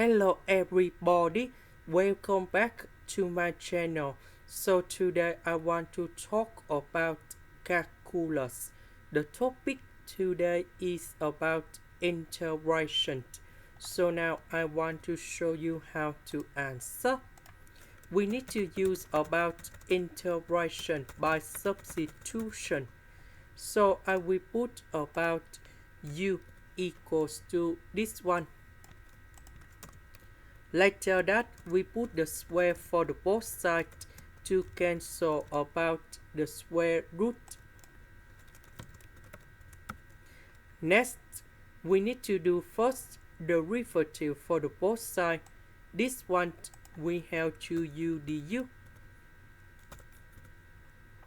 Hello everybody, welcome back to my channel. So today I want to talk about calculus. The topic today is about integration. So now I want to show you how to answer. We need to use about integration by substitution. So I will put about u equals to this one. Later that we put the square for the both sides to cancel about the square root. Next, we need to do first the derivative for the both sides. This one we have to u du.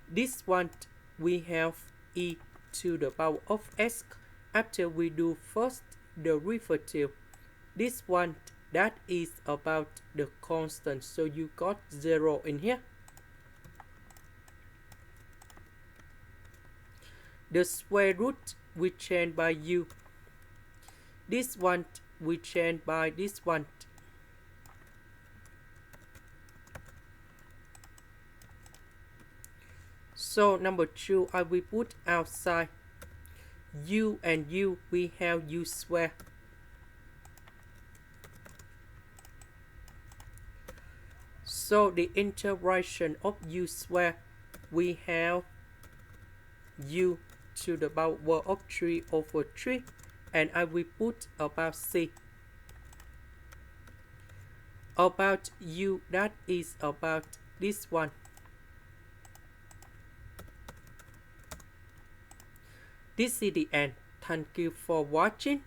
This one we have e to the power of s. After we do first the derivative, this one that is about the constant, so you got 0 in here. The square root we change by u. This one we change by this one. So number 2 I will put outside. U and u we have u square. So the integration of u square, we have u to the power of 3 over 3, and I will put about c. About u, that is about this one. This is the end. Thank you for watching.